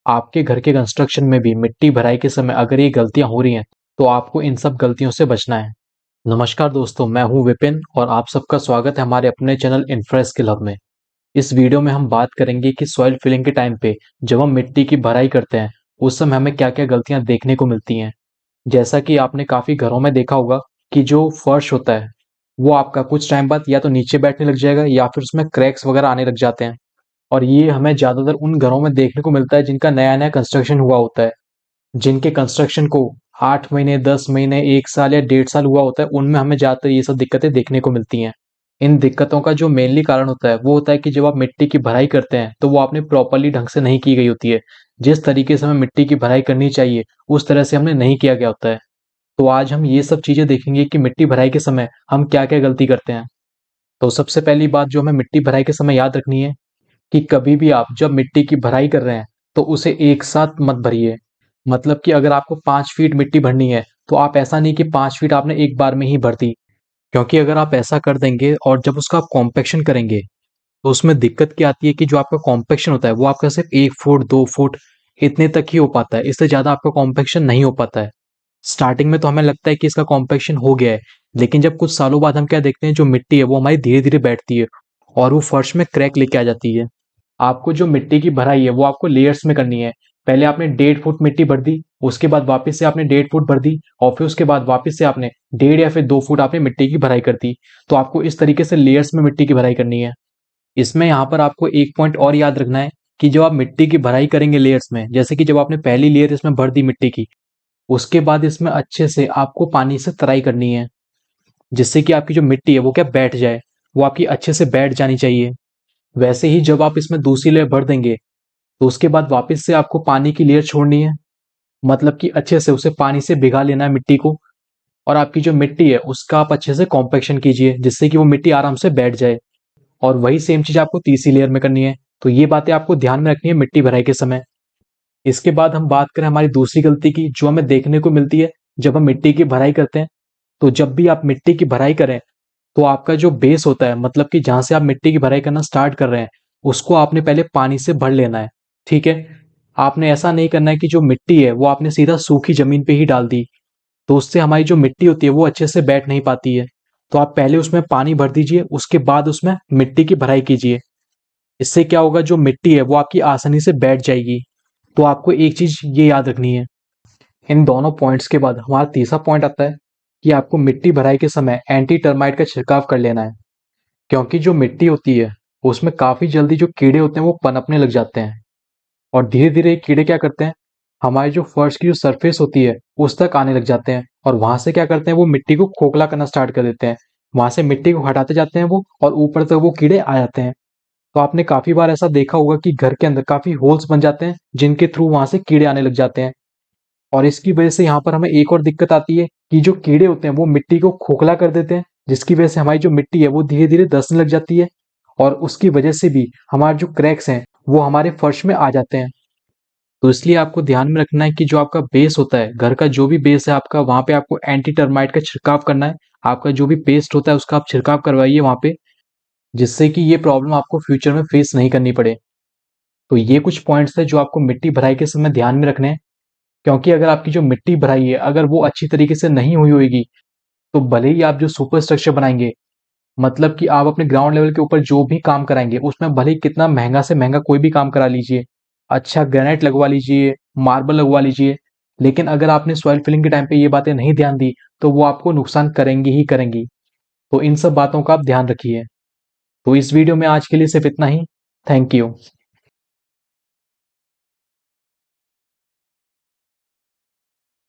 आपके घर के कंस्ट्रक्शन में भी मिट्टी भराई के समय अगर ये गलतियां हो रही हैं तो आपको इन सब गलतियों से बचना है। नमस्कार दोस्तों, मैं हूं विपिन और आप सबका स्वागत है हमारे अपने चैनल इन्फ्रास्किल हब में। इस वीडियो में हम बात करेंगे कि सॉइल फिलिंग के टाइम पे जब हम मिट्टी की भराई करते हैं उस समय हमें क्या क्या गलतियां देखने को मिलती हैं। जैसा कि आपने काफी घरों में देखा होगा कि जो फर्श होता है वो आपका कुछ टाइम बाद या तो नीचे बैठने लग जाएगा या फिर उसमें क्रैक्स वगैरह आने लग जाते हैं। और ये हमें ज्यादातर उन घरों में देखने को मिलता है जिनका नया नया कंस्ट्रक्शन हुआ होता है, जिनके कंस्ट्रक्शन को 8 महीने, 10 महीने, 1 साल या 1.5 साल हुआ होता है। उनमें हमें ज्यादातर ये सब दिक्कतें देखने को मिलती हैं। इन दिक्कतों का जो मेनली कारण होता है वो होता है कि जब आप मिट्टी की भराई करते हैं तो वो आपने प्रॉपरली ढंग से नहीं की गई होती है। जिस तरीके से हमें मिट्टी की भराई करनी चाहिए उस तरह से हमने नहीं किया गया होता है। तो आज हम ये सब चीजें देखेंगे कि मिट्टी भराई के समय हम क्या क्या गलती करते हैं। तो सबसे पहली बात जो हमें मिट्टी भराई के समय याद रखनी है कि कभी भी आप जब मिट्टी की भराई कर रहे हैं तो उसे एक साथ मत भरिए। मतलब कि अगर आपको 5 फीट मिट्टी भरनी है तो आप ऐसा नहीं कि 5 फीट आपने एक बार में ही भर दी, क्योंकि अगर आप ऐसा कर देंगे और जब उसका आप कॉम्पेक्शन करेंगे तो उसमें दिक्कत क्या आती है कि जो आपका कॉम्पेक्शन होता है वो आपका सिर्फ 1 फुट 2 फुट इतने तक ही हो पाता है। इससे ज्यादा आपका कॉम्पेक्शन नहीं हो पाता है। स्टार्टिंग में तो हमें लगता है कि इसका कॉम्पेक्शन हो गया है, लेकिन जब कुछ सालों बाद हम क्या देखते हैं, जो मिट्टी है वो हमारी धीरे धीरे बैठती है और वो फर्श में क्रैक लेके आ जाती है। आपको जो मिट्टी की भराई है वो आपको लेयर्स में करनी है। पहले आपने 1.5 फुट मिट्टी भर दी, उसके बाद वापस से आपने 1.5 फुट भर दी और फिर उसके बाद वापस से आपने 1.5 या फिर 2 फुट आपने मिट्टी की भराई कर दी। तो आपको इस तरीके से लेयर्स में मिट्टी की भराई करनी है। इसमें यहाँ पर आपको एक पॉइंट और याद रखना है कि जब आप मिट्टी की भराई करेंगे लेयर्स में, जैसे कि जब आपने पहली लेयर इसमें भर दी मिट्टी की, उसके बाद इसमें अच्छे से आपको पानी से तराई करनी है, जिससे कि आपकी जो मिट्टी है वो क्या बैठ जाए, वो आपकी अच्छे से बैठ जानी चाहिए। वैसे ही जब आप इसमें दूसरी लेयर भर देंगे तो उसके बाद वापस से आपको पानी की लेयर छोड़नी है। मतलब कि अच्छे से उसे पानी से भिगा लेना है मिट्टी को, और आपकी जो मिट्टी है उसका आप अच्छे से कॉम्पेक्शन कीजिए जिससे कि वो मिट्टी आराम से बैठ जाए। और वही सेम चीज आपको तीसरी लेयर में करनी है। तो ये बातें आपको ध्यान में रखनी है मिट्टी भराई के समय। इसके बाद हम बात करें हमारी दूसरी गलती की जो हमें देखने को मिलती है जब हम मिट्टी की भराई करते हैं। तो जब भी आप मिट्टी की भराई करें तो आपका जो बेस होता है, मतलब कि जहां से आप मिट्टी की भराई करना स्टार्ट कर रहे हैं, उसको आपने पहले पानी से भर लेना है। ठीक है, आपने ऐसा नहीं करना है कि जो मिट्टी है वो आपने सीधा सूखी जमीन पे ही डाल दी, तो उससे हमारी जो मिट्टी होती है वो अच्छे से बैठ नहीं पाती है। तो आप पहले उसमें पानी भर दीजिए, उसके बाद उसमें मिट्टी की भराई कीजिए। इससे क्या होगा, जो मिट्टी है वो आपकी आसानी से बैठ जाएगी। तो आपको एक चीज ये याद रखनी है। इन दोनों पॉइंट्स के बाद हमारा तीसरा पॉइंट आता है कि आपको मिट्टी भराई के समय एंटी टर्माइट का छिड़काव कर लेना है। क्योंकि जो मिट्टी होती है उसमें काफी जल्दी जो कीड़े होते हैं वो पनपने लग जाते हैं, और धीरे धीरे ये कीड़े क्या करते हैं, हमारे जो फर्श की जो सरफेस होती है उस तक आने लग जाते हैं, और वहां से क्या करते हैं, वो मिट्टी को खोखला करना स्टार्ट कर देते हैं। वहां से मिट्टी को हटाते जाते हैं वो, और ऊपर तक वो कीड़े आ जाते हैं। तो आपने काफी बार ऐसा देखा होगा कि घर के अंदर काफी होल्स बन जाते हैं जिनके थ्रू वहां से कीड़े आने लग जाते हैं। और इसकी वजह से यहाँ पर हमें एक और दिक्कत आती है कि जो कीड़े होते हैं वो मिट्टी को खोखला कर देते हैं, जिसकी वजह से हमारी जो मिट्टी है वो धीरे धीरे धंसने लग जाती है, और उसकी वजह से भी हमारे जो क्रैक्स हैं वो हमारे फर्श में आ जाते हैं। तो इसलिए आपको ध्यान में रखना है कि जो आपका बेस होता है, घर का जो भी बेस है आपका, वहां पे आपको एंटी टर्माइट का छिड़काव करना है। आपका जो भी पेस्ट होता है उसका आप छिड़काव करवाइए वहां पे, जिससे कि ये प्रॉब्लम आपको फ्यूचर में फेस नहीं करनी पड़े। तो ये कुछ पॉइंट्स है जो आपको मिट्टी भराई के समय ध्यान में रखने हैं। क्योंकि अगर आपकी जो मिट्टी भराई है अगर वो अच्छी तरीके से नहीं हुई होगी, तो भले ही आप जो सुपर स्ट्रक्चर बनाएंगे, मतलब कि आप अपने ग्राउंड लेवल के ऊपर जो भी काम कराएंगे उसमें भले ही कितना महंगा से महंगा कोई भी काम करा लीजिए, अच्छा ग्रेनाइट लगवा लीजिए, मार्बल लगवा लीजिए, लेकिन अगर आपने सॉइल फिलिंग के टाइम पे ये बातें नहीं ध्यान दी तो वो आपको नुकसान करेंगी ही करेंगी। तो इन सब बातों का आप ध्यान रखिए। तो इस वीडियो में आज के लिए सिर्फ इतना ही। Thank you.